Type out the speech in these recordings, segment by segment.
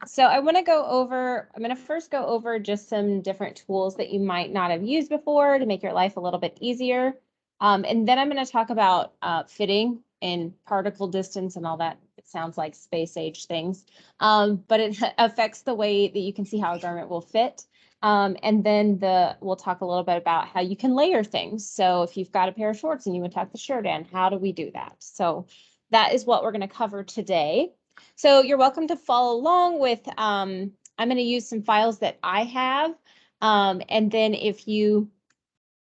So I'm going to first go over just some different tools that you might not have used before to make your life a little bit easier. And then I'm going to talk about fitting and particle distance and all that. It sounds like space age things, but it affects the way that you can see how a garment will fit. And then we'll talk a little bit about how you can layer things. So if you've got a pair of shorts and you would tuck the shirt in, how do we do that? So that is what we're going to cover today. So you're welcome to follow along with, I'm going to use some files that I have. And then if you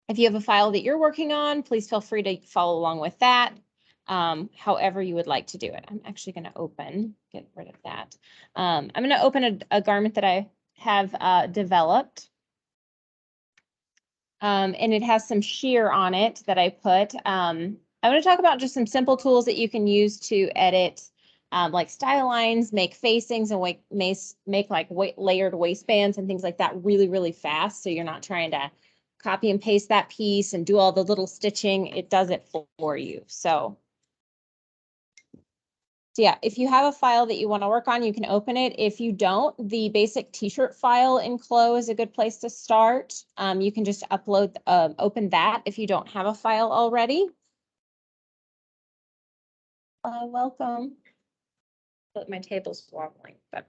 have a file that you're working on, please feel free to follow along with that, however you would like to do it. I'm actually going to get rid of that. I'm going to open a garment that I have developed. And it has some sheer on it that I put. I'm going to talk about just some simple tools that you can use to edit like style lines, make facings, and make like layered waistbands and things like that really, really fast. So you're not trying to copy and paste that piece and do all the little stitching. It does it for you. So yeah, if you have a file that you want to work on, you can open it. If you don't, the basic t-shirt file in CLO is a good place to start. You can just open that if you don't have a file already. Welcome. But my table's wobbling, but.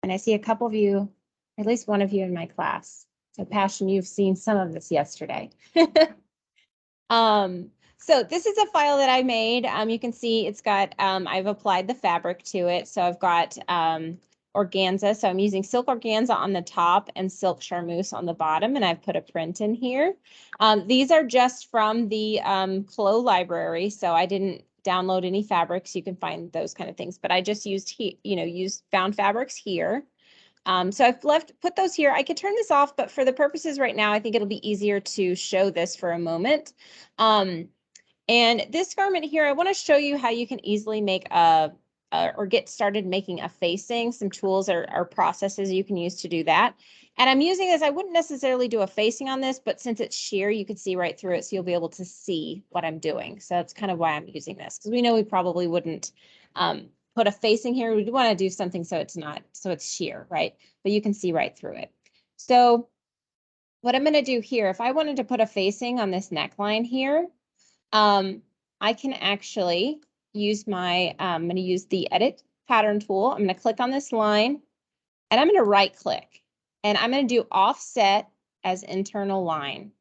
And I see a couple of you, at least one of you in my class. So Passion, you've seen some of this yesterday. So this is a file that I made. You can see it's got, I've applied the fabric to it. So I've got organza. So I'm using silk organza on the top and silk charmeuse on the bottom, and I've put a print in here. These are just from the CLO library. So I didn't download any fabrics. You can find those kind of things, but I just used found fabrics here. So I've put those here. I could turn this off, but for the purposes right now, I think it'll be easier to show this for a moment. And this garment here, I want to show you how you can easily make or get started making a facing, some tools or processes you can use to do that. And I'm using this, I wouldn't necessarily do a facing on this, but since it's sheer, you can see right through it. So you'll be able to see what I'm doing. So that's kind of why I'm using this, because we know we probably wouldn't put a facing here. We want to do something so it's sheer, right? But you can see right through it. So what I'm going to do here, if I wanted to put a facing on this neckline here, I can actually use I'm going to use the edit pattern tool. I'm going to click on this line and I'm going to right click and I'm going to do offset as internal line.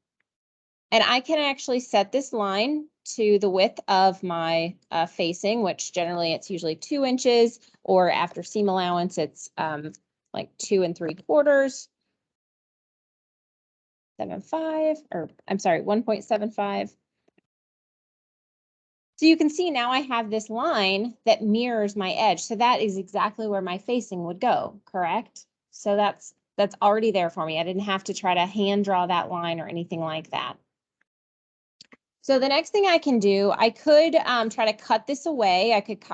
And I can actually set this line to the width of my facing, which generally it's usually 2 inches, or after seam allowance, it's like 2 3/4, 1.75. So you can see now I have this line that mirrors my edge. So that is exactly where my facing would go, correct? So that's already there for me. I didn't have to try to hand draw that line or anything like that. So the next thing I can do, I could try to cut this away. I could,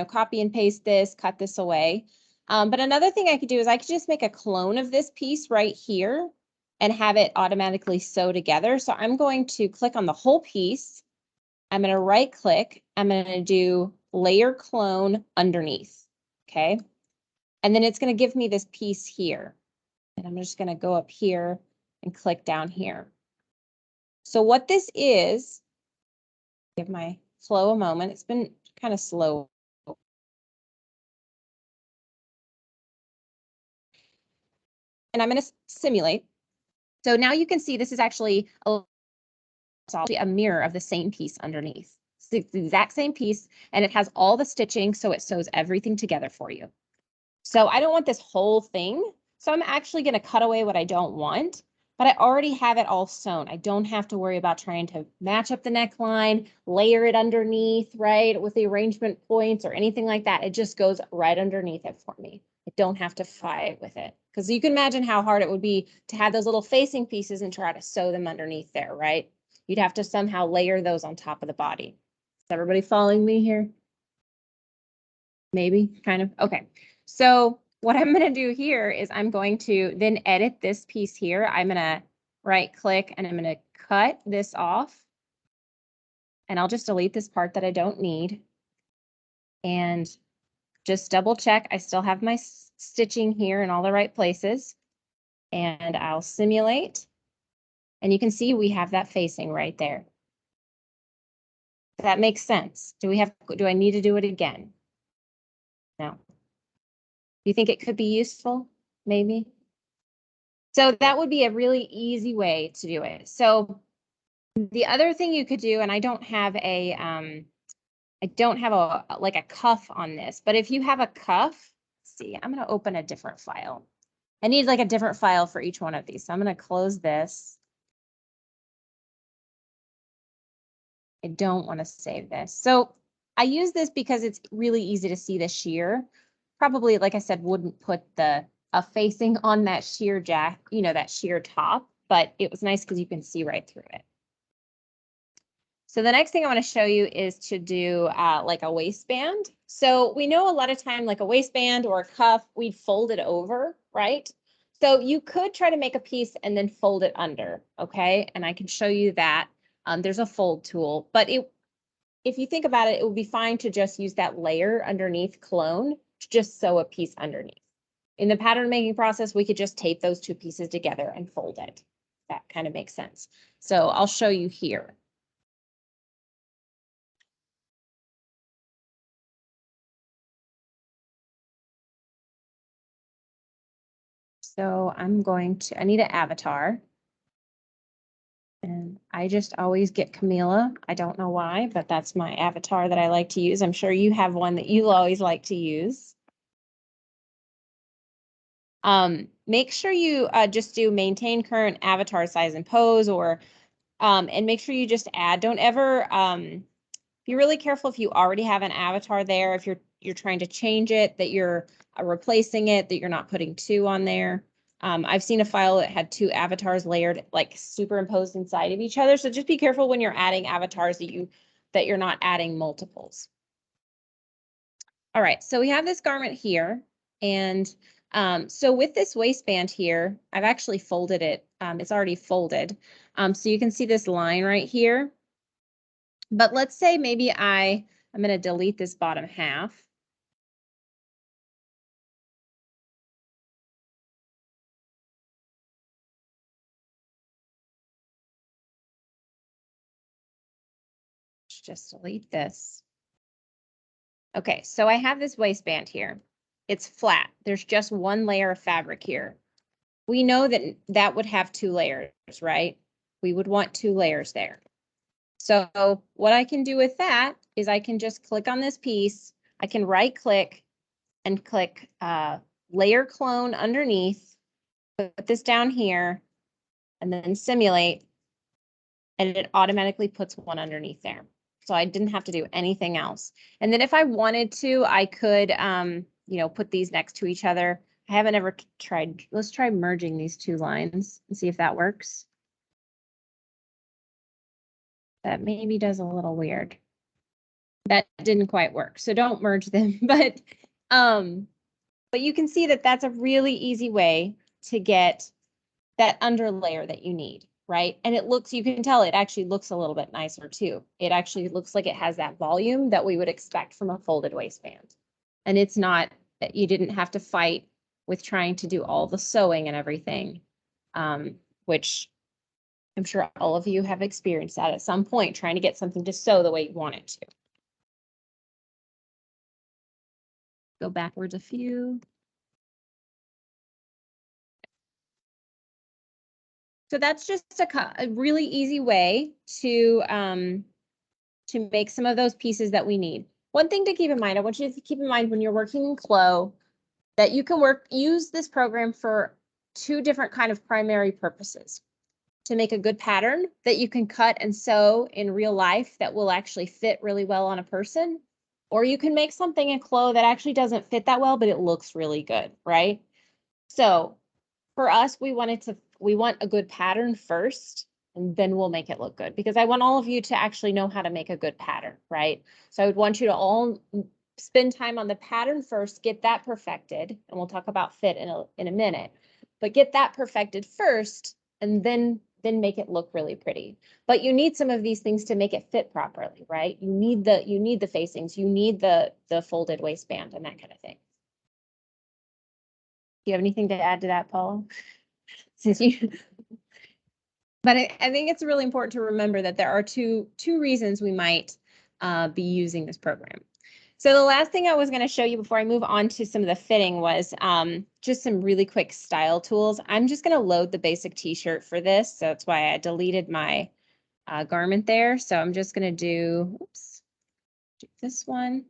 copy and paste this, cut this away. But another thing I could do is I could just make a clone of this piece right here and have it automatically sew together. So I'm going to click on the whole piece. I'm going to right click. I'm going to do layer clone underneath. Okay. And then it's going to give me this piece here. And I'm just going to go up here and click down here. So what this is, give my flow a moment. It's been kind of slow. And I'm going to simulate. So now you can see this is actually a mirror of the same piece underneath. It's the exact same piece, and it has all the stitching, so it sews everything together for you. So I don't want this whole thing. So I'm actually going to cut away what I don't want, but I already have it all sewn. I don't have to worry about trying to match up the neckline, layer it underneath, right, with the arrangement points or anything like that. It just goes right underneath it for me. I don't have to fight with it, because you can imagine how hard it would be to have those little facing pieces and try to sew them underneath there, right? You'd have to somehow layer those on top of the body. Is everybody following me here? Maybe, kind of. Okay. So what I'm going to do here is I'm going to then edit this piece here. I'm going to right click and I'm going to cut this off. And I'll just delete this part that I don't need. And just double check. I still have my stitching here in all the right places. And I'll simulate. And you can see we have that facing right there. That makes sense. Do I need to do it again? No. Do you think it could be useful? Maybe. So that would be a really easy way to do it. So the other thing you could do, and I don't have a like a cuff on this, but if you have a cuff, let's see, I'm going to open a different file. I need like a different file for each one of these. So I'm going to close this. I don't want to save this. So I use this because it's really easy to see the shear. Probably, like I said, wouldn't put a facing on that shear jack, that shear top, but it was nice because you can see right through it. So the next thing I want to show you is to do like a waistband. So we know a lot of time like a waistband or a cuff, we'd fold it over, right? So you could try to make a piece and then fold it under, okay? And I can show you that. There's a fold tool, but if you think about it, it would be fine to just use that layer underneath clone to just sew a piece underneath. In the pattern making process, we could just tape those two pieces together and fold it. That kind of makes sense. So I'll show you here. So I need an avatar. And I just always get Camila. I don't know why, but that's my avatar that I like to use. I'm sure you have one that you always like to use. Make sure you just do maintain current avatar size and pose, or and make sure you just add. Don't ever be really careful if you already have an avatar there. If you're trying to change it, that you're replacing it, that you're not putting two on there. I've seen a file that had two avatars layered, like superimposed inside of each other. So just be careful when you're adding avatars that you're not adding multiples. All right, so we have this garment here, and so with this waistband here, I've actually folded it. It's already folded. So you can see this line right here. But let's say maybe I'm going to delete this bottom half. Just delete this. Okay, so I have this waistband here. It's flat. There's just one layer of fabric here. We know that that would have two layers, right? We would want two layers there. So what I can do with that is I can just click on this piece. I can right click and click layer clone underneath, put this down here, and then simulate, and it automatically puts one underneath there. So I didn't have to do anything else. And then if I wanted to, I could, put these next to each other. I haven't ever tried. Let's try merging these two lines and see if that works. That maybe does a little weird. That didn't quite work. So don't merge them, but you can see that that's a really easy way to get that underlayer that you need, right? And you can tell it actually looks a little bit nicer too. It actually looks like it has that volume that we would expect from a folded waistband. And it's not that you didn't have to fight with trying to do all the sewing and everything, which I'm sure all of you have experienced that at some point, trying to get something to sew the way you want it to. Go backwards a few. So that's just a really easy way to make some of those pieces that we need. One thing to keep in mind, I want you to keep in mind when you're working in CLO, that you can use this program for two different kind of primary purposes. To make a good pattern that you can cut and sew in real life that will actually fit really well on a person, or you can make something in CLO that actually doesn't fit that well, but it looks really good, right? So for us, we want a good pattern first, and then we'll make it look good, because I want all of you to actually know how to make a good pattern, right? So I would want you to all spend time on the pattern first, get that perfected, and we'll talk about fit in a minute, but get that perfected first, and then then make it look really pretty. But you need some of these things to make it fit properly, right? You need the facings, you need the folded waistband and that kind of thing. Do you have anything to add to that, Paula? Since you But I think it's really important to remember that there are two reasons we might be using this program. So the last thing I was going to show you before I move on to some of the fitting was just some really quick style tools. I'm just going to load the basic t-shirt for this. So that's why I deleted my garment there. So I'm just going to do this one.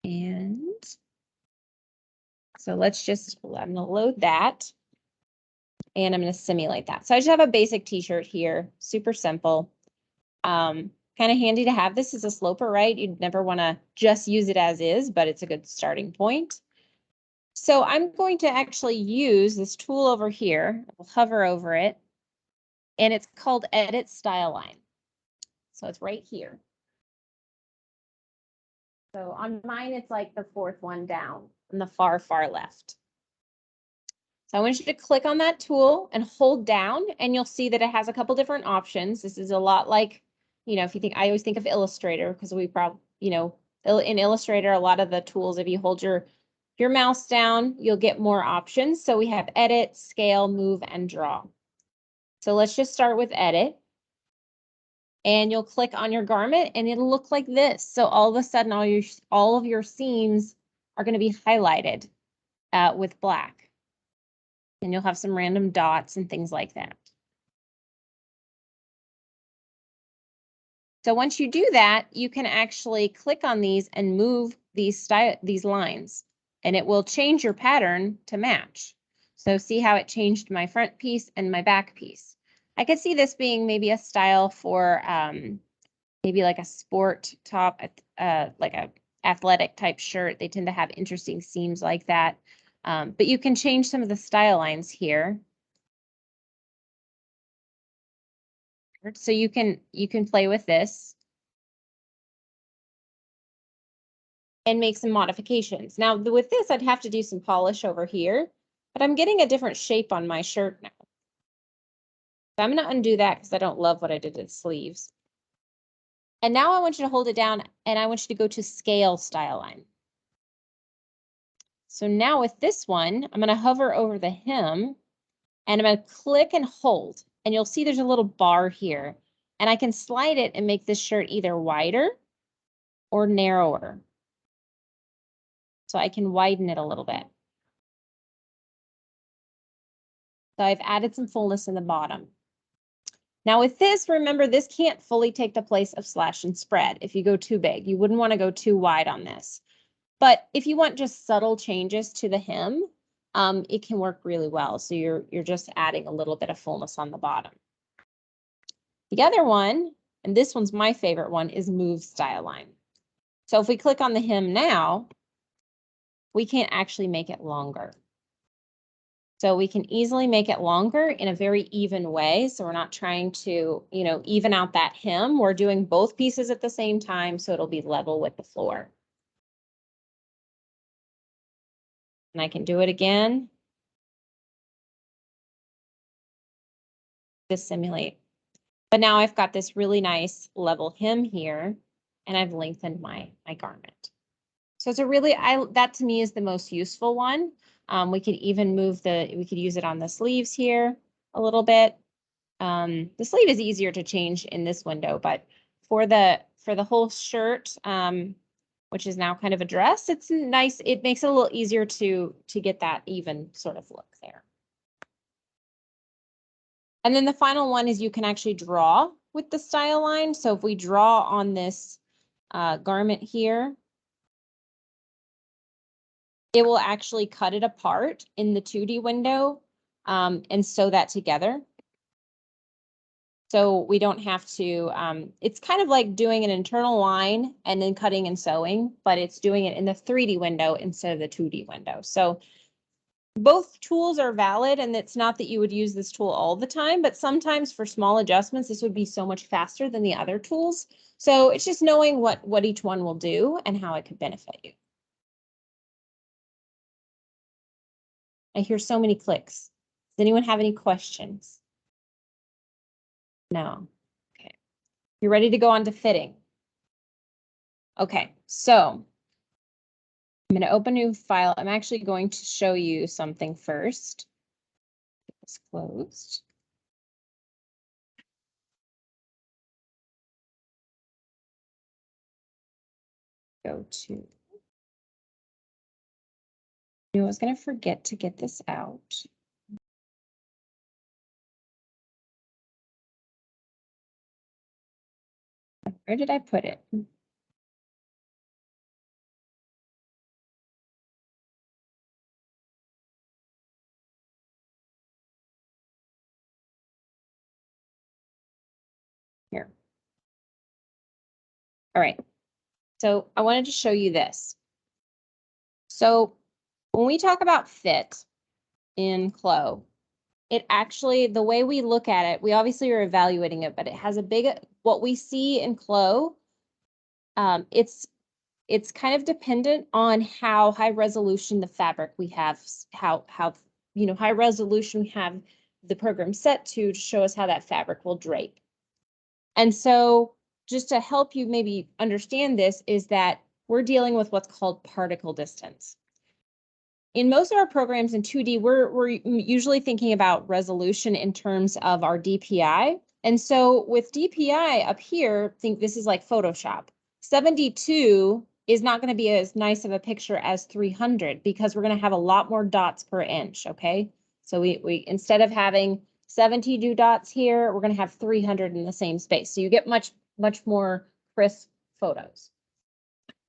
And so let's just, I'm going to load that. And I'm going to simulate that. So I just have a basic t-shirt here, super simple. Kind of handy to have. This is a sloper, right? You'd never want to just use it as is, but it's a good starting point. So I'm going to actually use this tool over here. I'll hover over it, and it's called Edit Style Line. So it's right here. So on mine, it's like the fourth one down on the far, far left. So I want you to click on that tool and hold down, and you'll see that it has a couple different options. This is a lot like, you know, if you think, I always think of Illustrator because we probably, you know, in Illustrator, a lot of the tools, if you hold your mouse down, you'll get more options. So we have edit, scale, move, and draw. So let's just start with edit. And you'll click on your garment and it'll look like this. So all of a sudden, all of your seams are going to be highlighted with black. And you'll have some random dots and things like that. So once you do that, you can actually click on these and move these lines, and it will change your pattern to match. So see how it changed my front piece and my back piece. I could see this being maybe a style for maybe like a sport top, like a athletic type shirt. They tend to have interesting seams like that. But you can change some of the style lines here. So you can play with this and make some modifications. Now with this, I'd have to do some polish over here, but I'm getting a different shape on my shirt now. So I'm going to undo that because I don't love what I did to the sleeves. And now I want you to hold it down and I want you to go to scale style line. So now with this one, I'm going to hover over the hem and I'm going to click and hold. And you'll see there's a little bar here. And I can slide it and make this shirt either wider or narrower. So I can widen it a little bit. So I've added some fullness in the bottom. Now with this, remember, this can't fully take the place of slash and spread. If you go too big, you wouldn't want to go too wide on this. But if you want just subtle changes to the hem, it can work really well. So you're just adding a little bit of fullness on the bottom. The other one, and this one's my favorite one, is move style line. So if we click on the hem now, we can't actually make it longer. So we can easily make it longer in a very even way. So we're not trying to, you know, even out that hem. We're doing both pieces at the same time, so it'll be level with the floor. And I can do it again. To simulate. But now I've got this really nice level hem here, and I've lengthened my garment. So it's a really, that to me is the most useful one. We could even we could use it on the sleeves here a little bit. The sleeve is easier to change in this window, but for the whole shirt, which is now kind of a dress, it's nice. It makes it a little easier to get that even sort of look there. And then the final one is you can actually draw with the style line. So if we draw on this garment here, it will actually cut it apart in the 2D window and sew that together. So we don't have to, it's kind of like doing an internal line and then cutting and sewing, but it's doing it in the 3D window instead of the 2D window. So both tools are valid, and it's not that you would use this tool all the time, but sometimes for small adjustments, this would be so much faster than the other tools. So it's just knowing what each one will do and how it could benefit you. I hear so many clicks. Does anyone have any questions? No. Okay. You're ready to go on to fitting. Okay, so I'm going to open a new file. I'm actually going to show you something first. Get this closed. Go to. I was going to forget to get this out. Where did I put it? Here. All right. So I wanted to show you this. So when we talk about fit in CLO, it actually, the way we look at it, we obviously are evaluating it, but it has a big, what we see in CLO, it's kind of dependent on how high resolution the fabric we have, how high resolution we have the program set to show us how that fabric will drape. And so just to help you maybe understand this is that we're dealing with what's called particle distance. In most of our programs in 2D, we're usually thinking about resolution in terms of our DPI. And so with DPI up here, think this is like Photoshop. 72 is not going to be as nice of a picture as 300 because we're going to have a lot more dots per inch, okay? So we instead of having 72 dots here, we're going to have 300 in the same space. So you get much more crisp photos.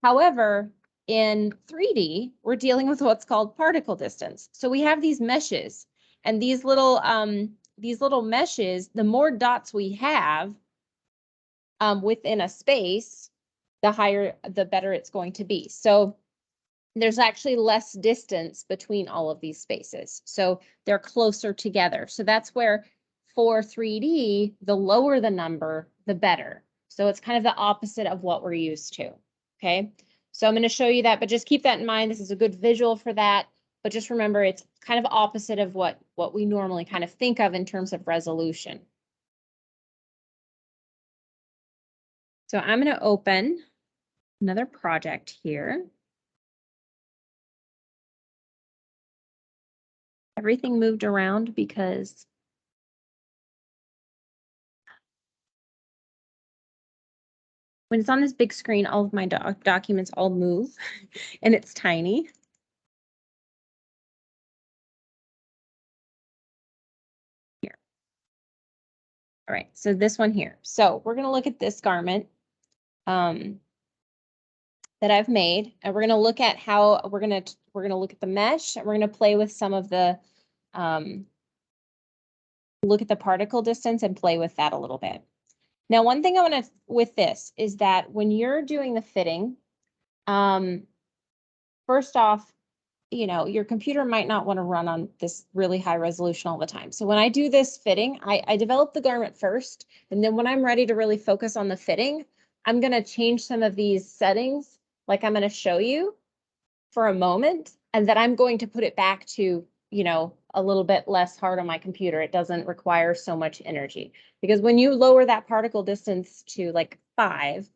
However, in 3D, we're dealing with what's called particle distance. So we have these meshes, and these little meshes, the more dots we have within a space, the better it's going to be. So there's actually less distance between all of these spaces. So they're closer together. So that's where for 3D, the lower the number, the better. So it's kind of the opposite of what we're used to. Okay. So I'm going to show you that, but just keep that in mind. This is a good visual for that. But just remember, it's kind of opposite of what we normally kind of think of in terms of resolution. So I'm going to open another project here. Everything moved around because when it's on this big screen, all of my documents all move and it's tiny. Here. All right, so this one here. So we're going to look at this garment that I've made, and we're going to look at how we're going to look at the mesh, and we're going to play with some of the look at the particle distance and play with that a little bit. Now, one thing I want to with this is that when you're doing the fitting, first off, your computer might not want to run on this really high resolution all the time. So when I do this fitting, I develop the garment first, and then when I'm ready to really focus on the fitting, I'm going to change some of these settings, like I'm going to show you for a moment, and then I'm going to put it back to, a little bit less hard on my computer. It doesn't require so much energy, because when you lower that particle distance to like 5,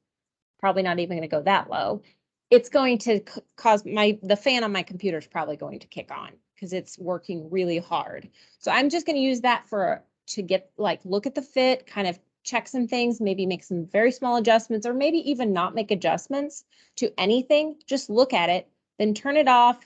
probably not even going to go that low, it's going to cause the fan on my computer is probably going to kick on because it's working really hard. So I'm just going to use that to get look at the fit, kind of check some things, maybe make some very small adjustments, or maybe even not make adjustments to anything. Just look at it, then turn it off,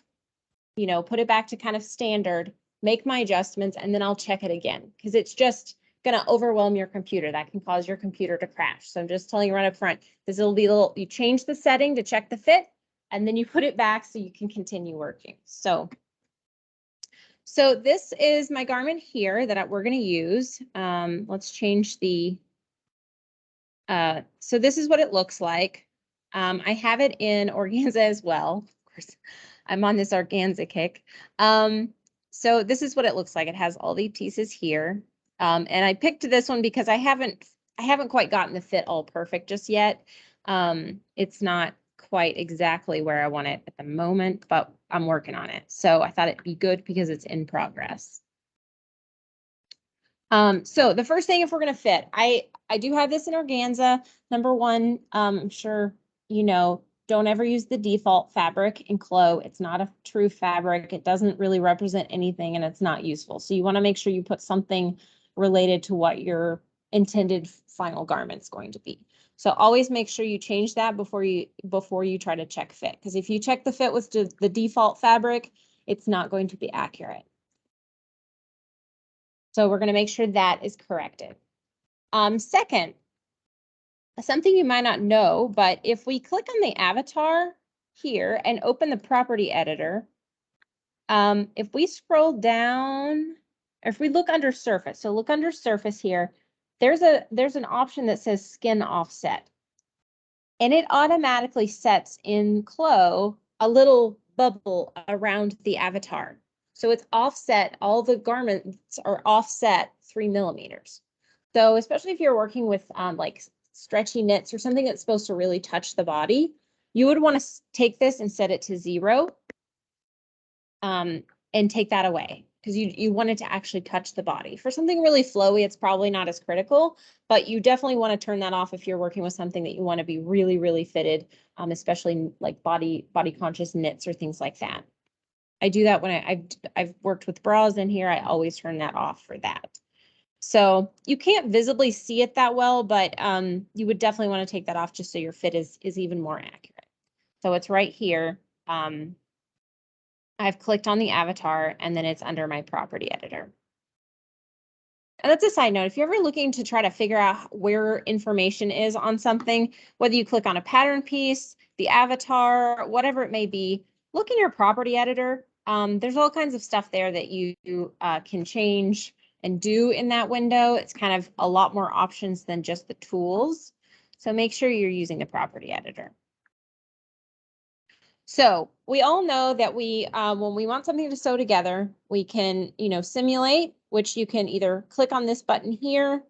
put it back to kind of standard, make my adjustments, and then I'll check it again because it's just going to overwhelm your computer. That can cause your computer to crash. So I'm just telling you right up front, this will be you change the setting to check the fit, and then you put it back so you can continue working. So this is my garment here that we're going to use. Let's change the, so this is what it looks like. I have it in organza as well. Of course, I'm on this organza kick. So this is what it looks like. It has all the pieces here. And I picked this one because I haven't quite gotten the fit all perfect just yet. It's not quite exactly where I want it at the moment, but I'm working on it. So I thought it'd be good because it's in progress. So the first thing, if we're going to fit, I do have this in organza. Number one, I'm sure, you know, don't ever use the default fabric in CLO. It's not a true fabric. It doesn't really represent anything and it's not useful. So you want to make sure you put something related to what your intended final garment's going to be. So always make sure you change that before you try to check fit. Because if you check the fit with the default fabric, it's not going to be accurate. So we're going to make sure that is corrected. Second, something you might not know, but if we click on the avatar here and open the property editor, if we scroll down, or if we look under surface, so look under surface here, there's an option that says skin offset. And it automatically sets in CLO a little bubble around the avatar. So it's offset, all the garments are offset 3 millimeters. So especially if you're working with like stretchy knits or something that's supposed to really touch the body, you would want to take this and set it to 0 and take that away because you want it to actually touch the body. For something really flowy, it's probably not as critical, but you definitely want to turn that off if you're working with something that you want to be really, really fitted, especially like body conscious knits or things like that. I do that when I've worked with bras in here. I always turn that off for that. So you can't visibly see it that well, but you would definitely want to take that off just so your fit is even more accurate. So it's right here. I've clicked on the avatar and then it's under my property editor. And that's a side note. If you're ever looking to try to figure out where information is on something, whether you click on a pattern piece, the avatar, whatever it may be, look in your property editor. There's all kinds of stuff there that you can change and do in that window. It's kind of a lot more options than just the tools. So make sure you're using the property editor. So we all know that when we want something to sew together, we can, simulate, which you can either click on this button here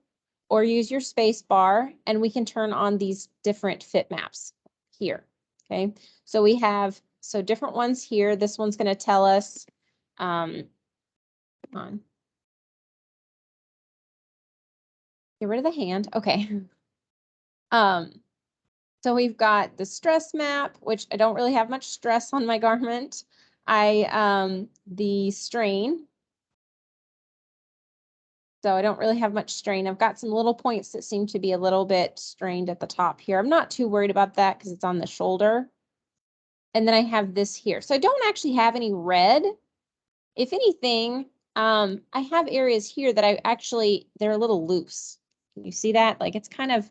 or use your space bar, and we can turn on these different fit maps here. Okay, so we have different ones here. This one's going to tell us, come on, get rid of the hand. Okay. So we've got the stress map, which I don't really have much stress on my garment. The strain. So I don't really have much strain. I've got some little points that seem to be a little bit strained at the top here. I'm not too worried about that because it's on the shoulder. And then I have this here. So I don't actually have any red. If anything, I have areas here that they're a little loose. Can you see that? Like it's kind of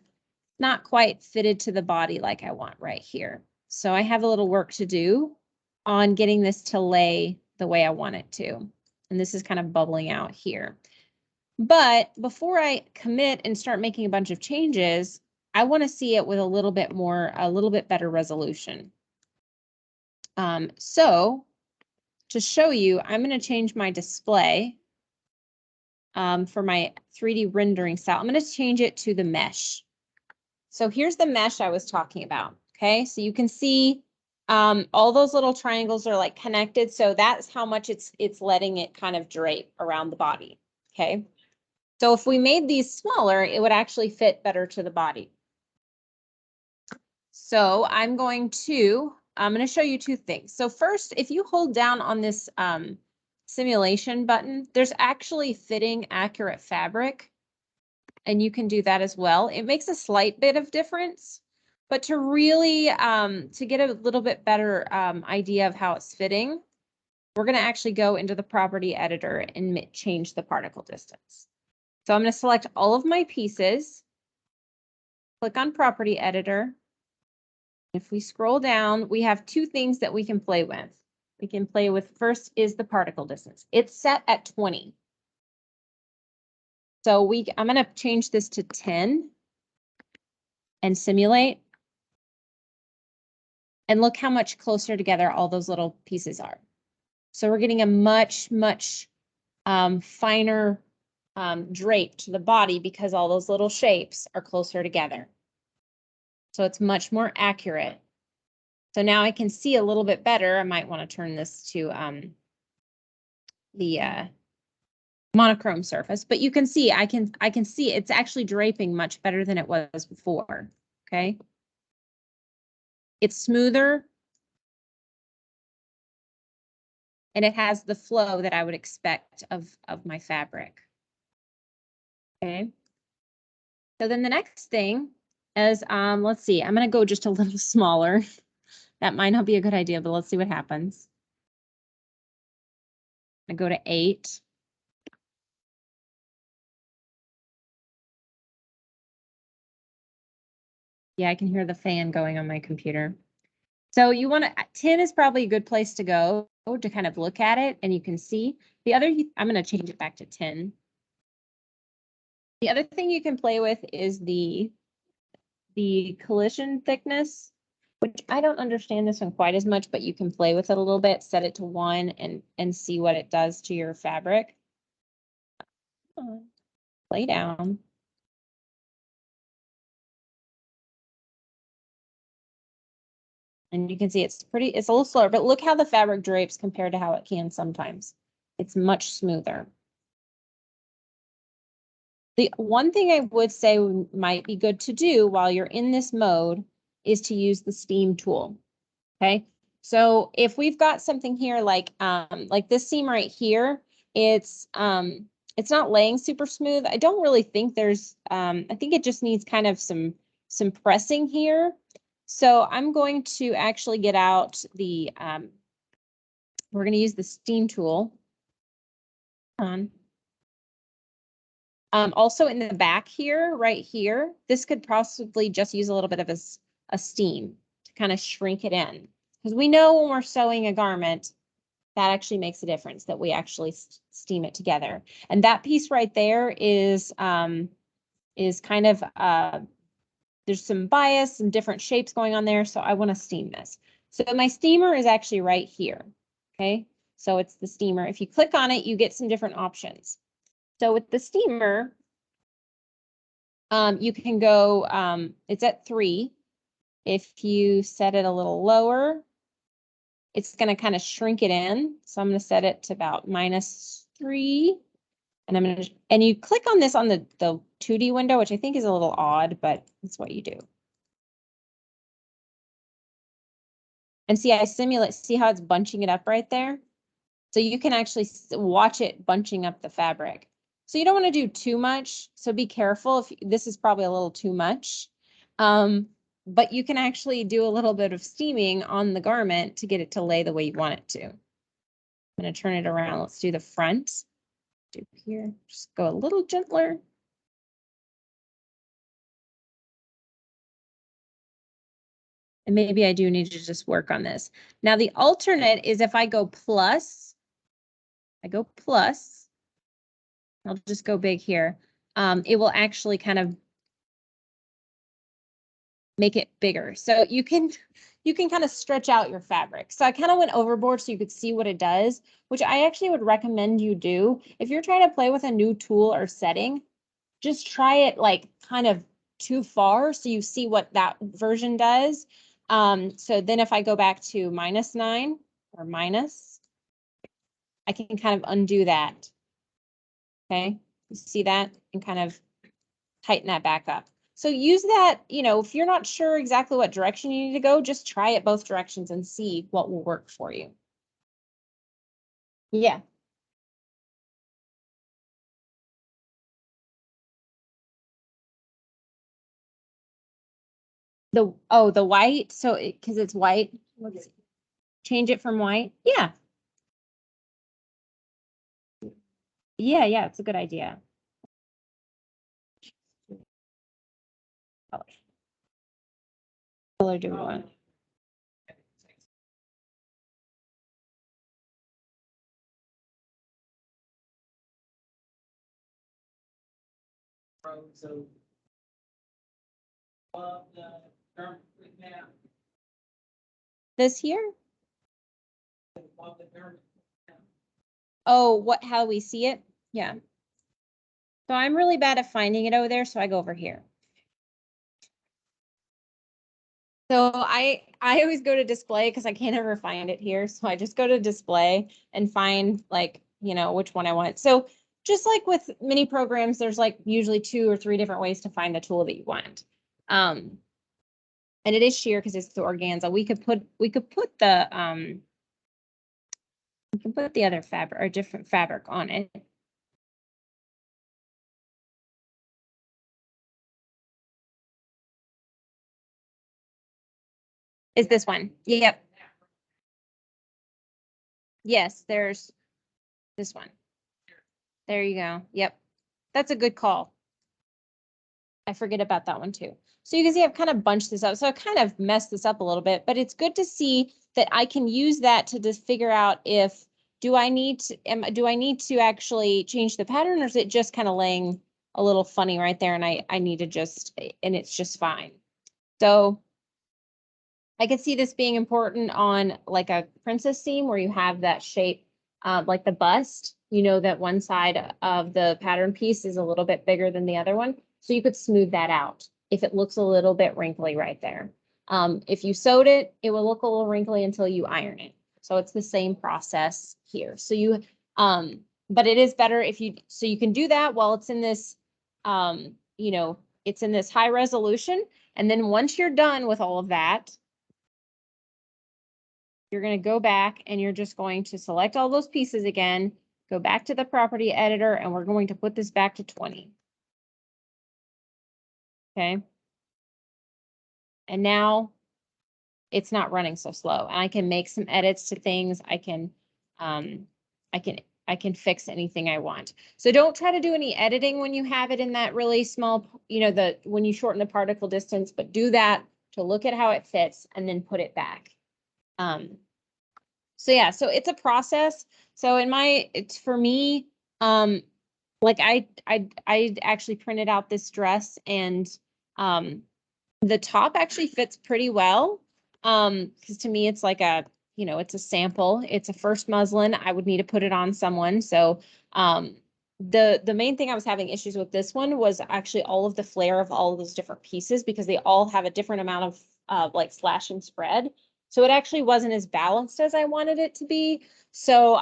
not quite fitted to the body like I want right here. So I have a little work to do on getting this to lay the way I want it to. And this is kind of bubbling out here. But before I commit and start making a bunch of changes, I want to see it with a little bit better resolution. So to show you, I'm going to change my display for my 3D rendering style. I'm going to change it to the mesh. So here's the mesh I was talking about. Okay, so you can see all those little triangles are like connected. So that's how much it's letting it kind of drape around the body. Okay, so if we made these smaller, it would actually fit better to the body. So I'm going to show you two things. So first, if you hold down on this simulation button, there's actually fitting accurate fabric. And you can do that as well. It makes a slight bit of difference, but to really, to get a little bit better idea of how it's fitting, we're going to actually go into the property editor and change the particle distance. So I'm going to select all of my pieces, click on property editor. If we scroll down, we have two things that we can play with. We can play with, first is the particle distance. It's set at 20. So I'm going to change this to 10 and simulate. And look how much closer together all those little pieces are. So we're getting a much finer drape to the body because all those little shapes are closer together. So it's much more accurate. So now I can see a little bit better. I might want to turn this to monochrome surface, but you can see, I can see it's actually draping much better than it was before, okay? It's smoother and it has the flow that I would expect of my fabric, okay? So then the next thing is, let's see, I'm gonna go just a little smaller. That might not be a good idea, but let's see what happens. I go to 8. Yeah, I can hear the fan going on my computer. So you want to, 10 is probably a good place to go to kind of look at it and you can see. The other, I'm going to change it back to 10. The other thing you can play with is the collision thickness, which I don't understand this one quite as much, but you can play with it a little bit, set it to 1 and see what it does to your fabric. Lay down. And you can see it's a little slower, but look how the fabric drapes compared to how it can sometimes. It's much smoother. The one thing I would say might be good to do while you're in this mode is to use the steam tool. Okay. So if we've got something here like this seam right here, it's not laying super smooth. I don't really think there's I think it just needs kind of some pressing here. So I'm going to actually get out the we're going to use the steam tool. Also in the back here, right here, this could possibly just use a little bit of a steam to kind of shrink it in. Because we know when we're sewing a garment, that actually makes a difference, that we actually steam it together. And that piece right there is kind of, there's some bias and different shapes going on there. So I want to steam this. So my steamer is actually right here. Okay. So it's the steamer. If you click on it, you get some different options. So with the steamer, you can go, it's at 3. If you set it a little lower, it's going to kind of shrink it in. So I'm going to set it to about -3. And I'm going to, and you click on this on the 2D window, which I think is a little odd, but that's what you do. And see, I simulate, see how it's bunching it up right there? So you can actually watch it bunching up the fabric. So you don't want to do too much. So be careful if this is probably a little too much. But you can actually do a little bit of steaming on the garment to get it to lay the way you want it to. I'm going to turn it around. Let's do the front. Do here, just go a little gentler. And maybe I do need to just work on this. Now the alternate is if I go plus, I'll just go big here. It will actually kind of make it bigger. So you can kind of stretch out your fabric. So I kind of went overboard so you could see what it does, which I actually would recommend you do. If you're trying to play with a new tool or setting, just try it like kind of too far so you see what that version does. So then if I go back to -9 or minus, I can kind of undo that. Okay, you see that and kind of tighten that back up. So use that, if you're not sure exactly what direction you need to go, just try it both directions and see what will work for you. Yeah. The white, so because it's white, let's change it from white. Yeah. Yeah, it's a good idea. What color do we want? This here? Oh, how we see it? Yeah. So I'm really bad at finding it over there, so I go over here. So I always go to display because I can't ever find it here. So I just go to display and find which one I want. So just like with mini programs, there's like usually 2 or 3 different ways to find the tool that you want. And it is sheer because it's the organza. We could put the we can put the other fabric or different fabric on it. Is this one? Yep. Yes, there's this one. There you go. Yep. That's a good call. I forget about that one too. So you can see I've kind of bunched this up. So I kind of messed this up a little bit, but it's good to see that I can use that to just figure out if do I need to actually change the pattern, or is it just kind of laying a little funny right there and I need to just, and it's just fine. So I could see this being important on like a princess seam where you have that shape, like the bust, you know, that one side of the pattern piece is a little bit bigger than the other one. So you could smooth that out if it looks a little bit wrinkly right there. If you sewed it, it will look a little wrinkly until you iron it. So it's the same process here. So you, but it is better if you, so you can do that while it's in this, you know, it's in this high resolution. And then once you're done with all of that, you're going to go back and you're just going to select all those pieces again, go back to the property editor, and we're going to put this back to 20. Okay. And now it's not running so slow. And I can make some edits to things. I can fix anything I want. So don't try to do any editing when you have it in that really small, you know, when you shorten the particle distance, but do that to look at how it fits and then put it back. So yeah, so it's a process. So it's for me, like I actually printed out this dress and the top actually fits pretty well. Because to me it's like a, you know, it's a sample. It's a first muslin. I would need to put it on someone. So the main thing I was having issues with this one was actually all of the flare of all of those different pieces because they all have a different amount of like slash and spread. So it actually wasn't as balanced as I wanted it to be. So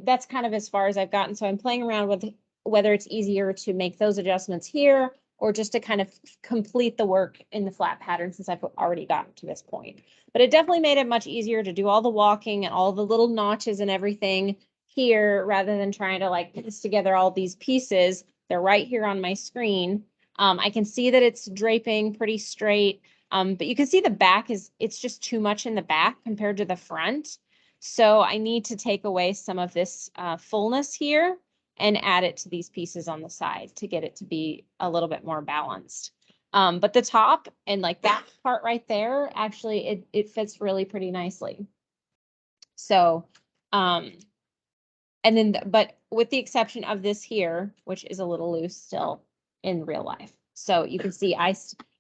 that's kind of as far as I've gotten. So I'm playing around with whether it's easier to make those adjustments here or just to kind of complete the work in the flat pattern since I've already gotten to this point. But it definitely made it much easier to do all the walking and all the little notches and everything here rather than trying to like piece together all these pieces. They're right here on my screen. I can see that it's draping pretty straight. But you can see the back it's just too much in the back compared to the front. So I need to take away some of this fullness here and add it to these pieces on the side to get it to be a little bit more balanced. But the top and like that part right there, actually it fits really pretty nicely. So, and then, but with the exception of this here, which is a little loose still in real life. So you can see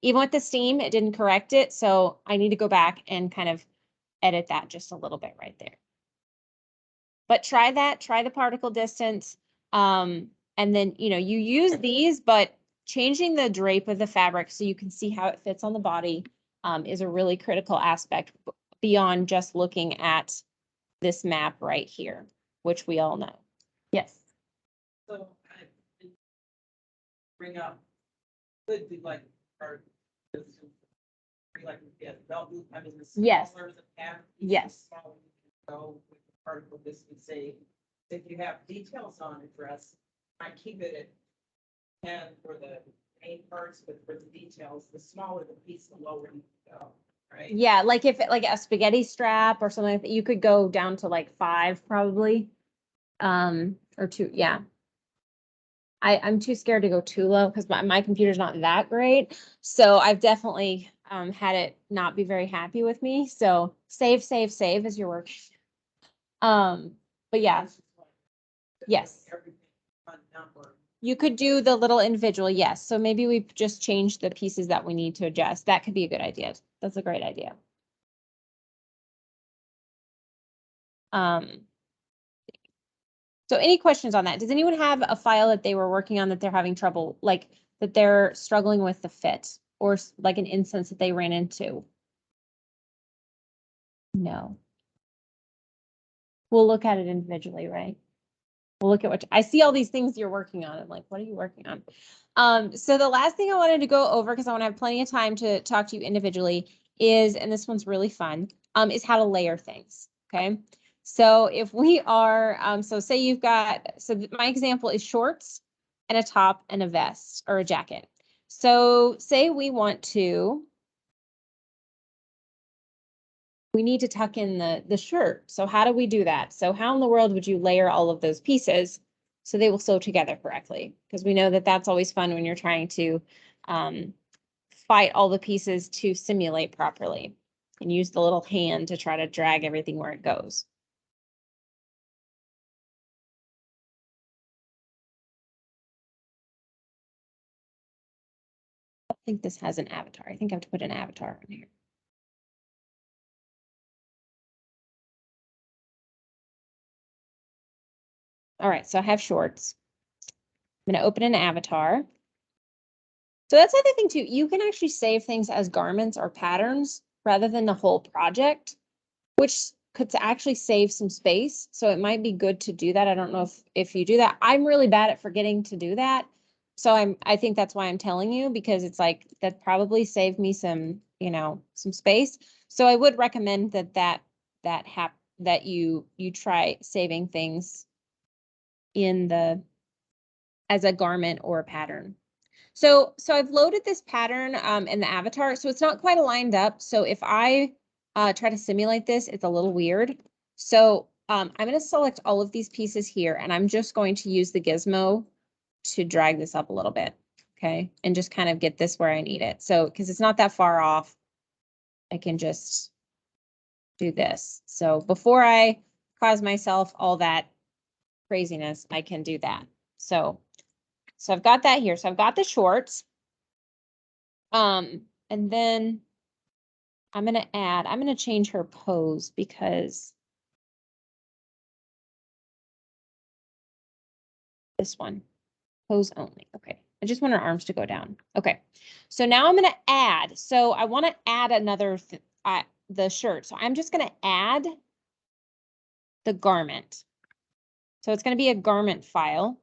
even with the steam, it didn't correct it. So I need to go back and kind of edit that just a little bit right there. But try the particle distance. And then, you know, you use these, but changing the drape of the fabric so you can see how it fits on the body is a really critical aspect beyond just looking at this map right here, which we all know. Yes. So I bring up, could be like, or like, yeah, I mean, the Yes. smaller the pattern. Yes. So with the particle distance, say, if you have details on a dress, I keep it at 10 for the main parts, but for the details, the smaller the piece, the lower you go, right? Yeah, like if it, like a spaghetti strap or something like that, you could go down to like 5 probably. Or 2, yeah. I'm too scared to go too low because my computer's not that great. So I've definitely had it not be very happy with me. So save as your work. But yeah, yes. You could do the little individual, yes. So maybe we just change the pieces that we need to adjust. That could be a good idea. That's a great idea. So any questions on that? Does anyone have a file that they were working on that they're having trouble, like that they're struggling with the fit or like an instance that they ran into? No. We'll look at it individually, right? Well, look at what I see all these things you're working on. I'm like, what are you working on? So the last thing I wanted to go over, because I want to have plenty of time to talk to you individually, is, and this one's really fun, is how to layer things. Okay. So if we are, so say you've got, so my example is shorts and a top and a vest or a jacket. So say we want to, we need to tuck in the shirt. So how do we do that? So how in the world would you layer all of those pieces so they will sew together correctly? Because we know that that's always fun when you're trying to fight all the pieces to simulate properly and use the little hand to try to drag everything where it goes. I think this has an avatar. I think I have to put an avatar on here. All right, so I have shorts. I'm going to open an avatar. So that's the other thing too. You can actually save things as garments or patterns rather than the whole project, which could actually save some space. So it might be good to do that. I don't know if you do that. I'm really bad at forgetting to do that. So I think that's why I'm telling you, because it's like that probably saved me some, some space. So I would recommend that you try saving things in as a garment or a pattern. So I've loaded this pattern in the avatar. So it's not quite aligned up. So if I try to simulate this, it's a little weird. So I'm going to select all of these pieces here, and I'm just going to use the gizmo to drag this up a little bit. Okay. And just kind of get this where I need it. So, because it's not that far off, I can just do this. So before I cause myself all that craziness, I can do that. So I've got that here. So I've got the shorts. And then I'm going to change her pose because this one, pose only. Okay. I just want her arms to go down. Okay. So now I'm going to add. So I want to add another, the shirt. So I'm just going to add the garment. So it's going to be a garment file.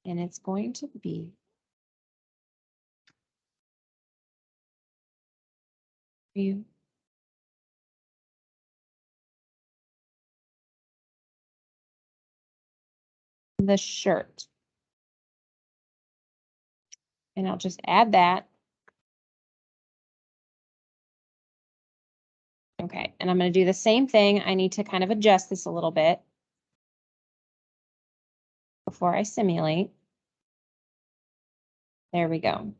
And it's going to be you. The shirt. And I'll just add that. Okay, and I'm going to do the same thing. I need to kind of adjust this a little bit before I simulate. There we go.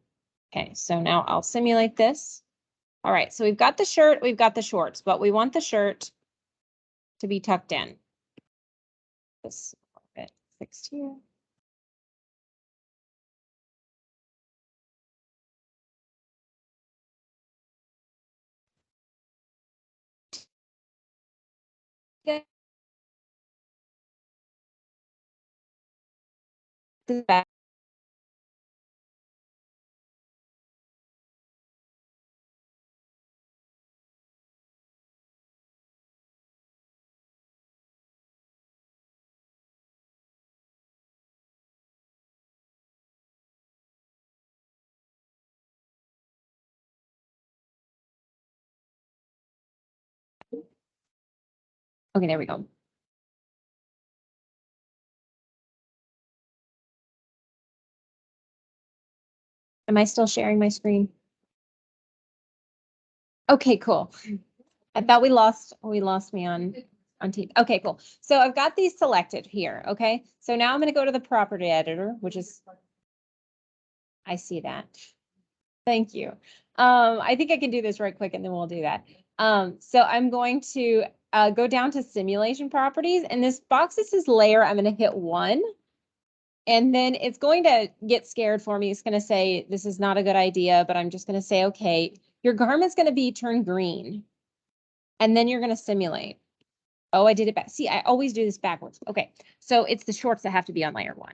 Okay, so now I'll simulate this. All right, so we've got the shirt, we've got the shorts, but we want the shirt to be tucked in. This bit fixed here. Okay. Okay, there we go. Am I still sharing my screen? Okay, cool. I thought we lost me on TV. Okay, cool. So I've got these selected here. Okay, so now I'm going to go to the property editor, which is, I see that. Thank you. I think I can do this right quick and then we'll do that. So I'm going to go down to simulation properties, and this box that says layer, I'm going to hit 1. And then it's going to get scared for me. It's going to say, this is not a good idea, but I'm just going to say, okay, your garment's going to be turned green. And then you're going to simulate. Oh, I did it back. See, I always do this backwards. Okay, so it's the shorts that have to be on layer 1.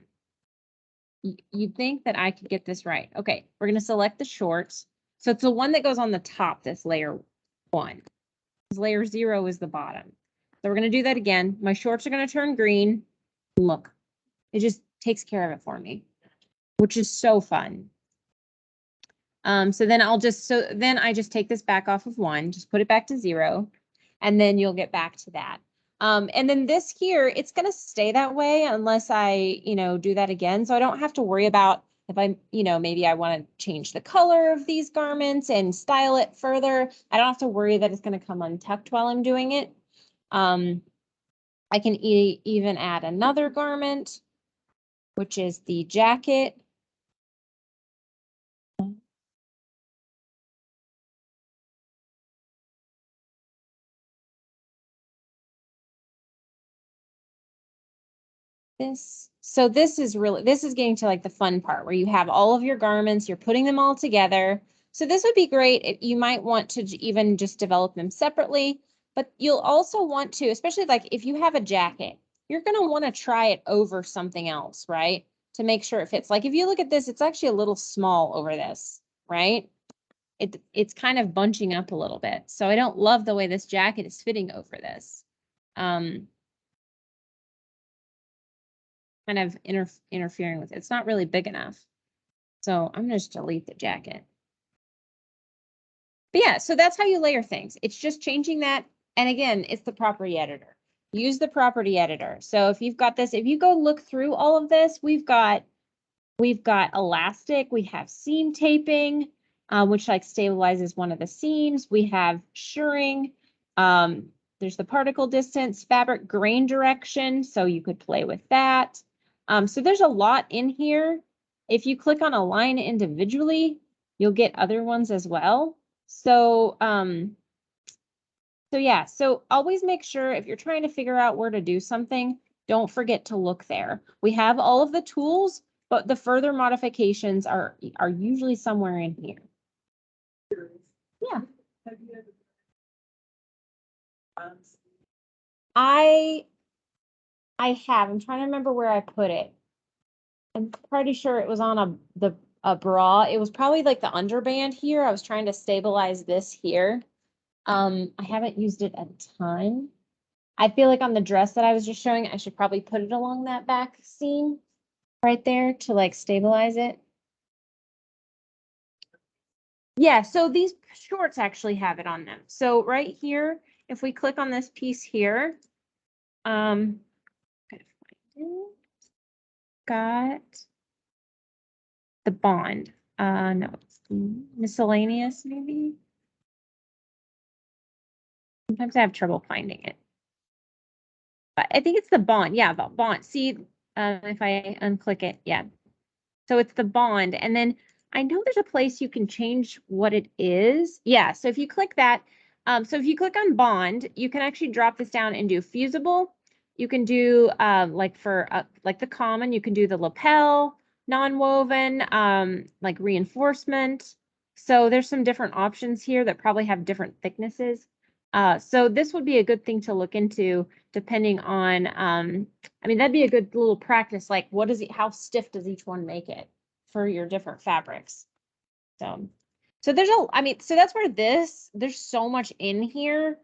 You'd think that I could get this right. Okay, we're going to select the shorts. So it's the one that goes on the top, that's layer 1. Layer 0 is the bottom. So we're going to do that again. My shorts are going to turn green. Look, it just takes care of it for me, which is so fun. So then I just take this back off of 1, just put it back to 0, and then you'll get back to that. And then this here, it's going to stay that way unless I, do that again. So I don't have to worry about if I, maybe I want to change the color of these garments and style it further. I don't have to worry that it's going to come untucked while I'm doing it. I can even add another garment, which is the jacket. So this is getting to like the fun part where you have all of your garments, you're putting them all together. So this would be great if you might want to even just develop them separately, but you'll also want to, especially like if you have a jacket, you're going to want to try it over something else, right? To make sure it fits. Like if you look at this, it's actually a little small over this, right? It's kind of bunching up a little bit. So I don't love the way this jacket is fitting over this. Kind of interfering with it. It's not really big enough. So I'm going to just delete the jacket. But yeah, so that's how you layer things. It's just changing that. And again, it's the property editor. Use the property editor. So if you've got this, if you go look through all of this, we've got elastic, we have seam taping, which like stabilizes one of the seams. We have shirring. There's the particle distance, fabric grain direction. So you could play with that. So there's a lot in here. If you click on a line individually, you'll get other ones as well. So, yeah, so always make sure if you're trying to figure out where to do something, don't forget to look there. We have all of the tools, but the further modifications are usually somewhere in here. Yeah. I have. I'm trying to remember where I put it. I'm pretty sure it was on a bra. It was probably like the underband here. I was trying to stabilize this here. I haven't used it a ton. I feel like on the dress that I was just showing, I should probably put it along that back seam right there to like stabilize it. Yeah, so these shorts actually have it on them. So right here, if we click on this piece here, gotta find it. Got the bond. No, it's the miscellaneous maybe. Sometimes I have trouble finding it. But I think it's the bond. Yeah, the bond. See, if I unclick it, yeah. So it's the bond. And then I know there's a place you can change what it is. Yeah, so if you click that, so if you click on bond, you can actually drop this down and do fusible. You can do like for like the common, you can do the lapel, non-woven, like reinforcement. So there's some different options here that probably have different thicknesses. So this would be a good thing to look into depending on, I mean, that'd be a good little practice. Like how stiff does each one make it for your different fabrics? So there's so that's where there's so much in here.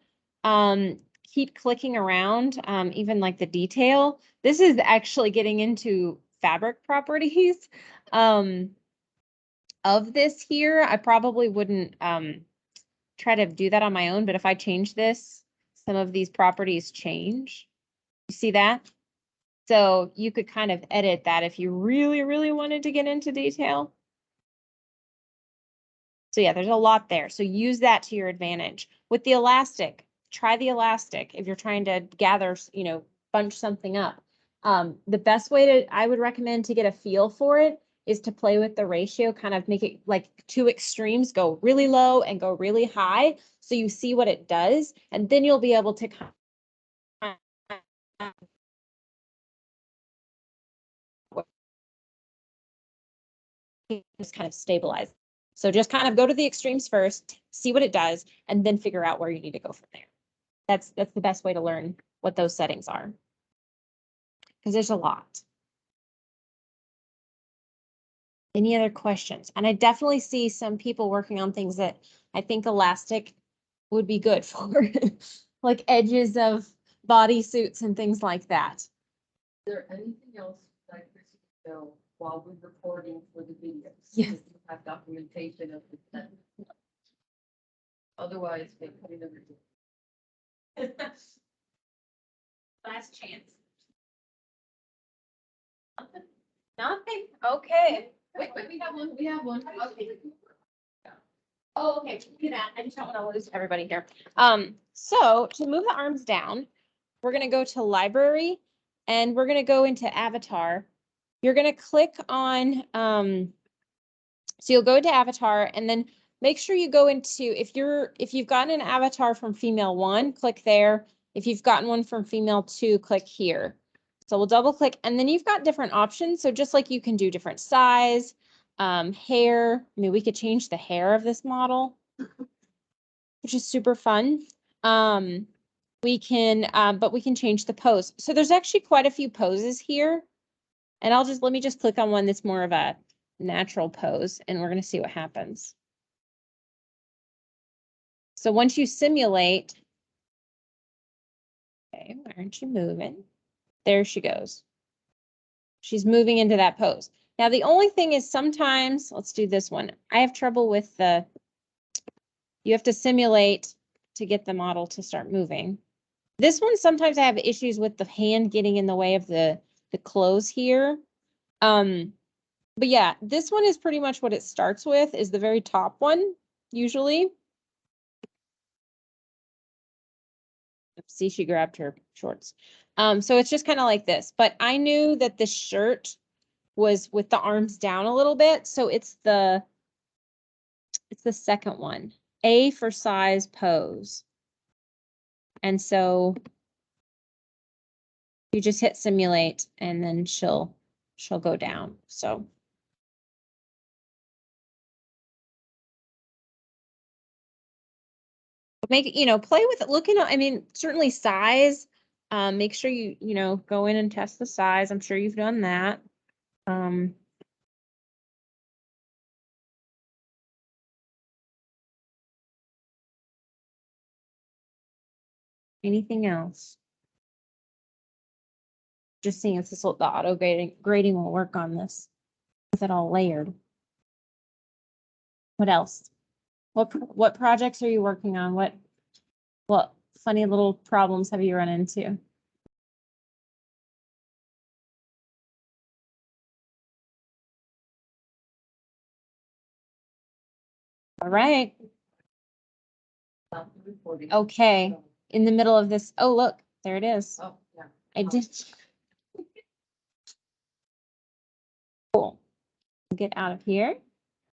Keep clicking around, even like the detail. This is actually getting into fabric properties, of this here. I probably wouldn't, try to do that on my own, but if I change this, some of these properties change. You see that? So you could kind of edit that if you really, really wanted to get into detail. So yeah, there's a lot there. So use that to your advantage. With the elastic, try the elastic if you're trying to gather, bunch something up. The best way I would recommend to get a feel for it is to play with the ratio, kind of make it like two extremes, go really low and go really high. So you see what it does, and then you'll be able to kind of just kind of stabilize. So just kind of go to the extremes first, see what it does, and then figure out where you need to go from there. That's the best way to learn what those settings are, because there's a lot. Any other questions? And I definitely see some people working on things that I think elastic would be good for, like edges of bodysuits and things like that. Is there anything else that Chris can know while we're recording for the videos? Yes. Just to have documentation of the. Otherwise, they put it in the. Last chance. Nothing? Okay. Wait, we have one, we have one. Okay. Oh, okay, do that. I just don't want to lose everybody here. So to move the arms down, we're gonna go to library and we're gonna go into avatar. You're gonna click on, so you'll go to avatar and then make sure you go into, if you've gotten an avatar from female 1, click there. If you've gotten one from female 2, click here. So we'll double click and then you've got different options. So just like you can do different size, hair. I mean, we could change the hair of this model, which is super fun. We can, but we can change the pose. So there's actually quite a few poses here. And let me just click on one that's more of a natural pose and we're going to see what happens. So once you simulate, okay, why aren't you moving? There she goes. She's moving into that pose. Now, the only thing is sometimes, let's do this one. I have trouble with you have to simulate to get the model to start moving. This one, sometimes I have issues with the hand getting in the way of the clothes here. But yeah, this one is pretty much what it starts with, is the very top one, usually. See, she grabbed her shorts. So it's just kind of like this, but I knew that the shirt was with the arms down a little bit. So it's the second one, A for size pose. And so you just hit simulate and then she'll go down. So. Make, play with it, looking at, I mean, certainly size, make sure you go in and test the size. I'm sure you've done that. Anything else? Just seeing if the auto grading will work on this with it all layered. What else? What projects are you working on? What funny little problems have you run into? All right. Okay. In the middle of this. Oh, look, there it is. Oh, yeah. I did. Cool. Get out of here.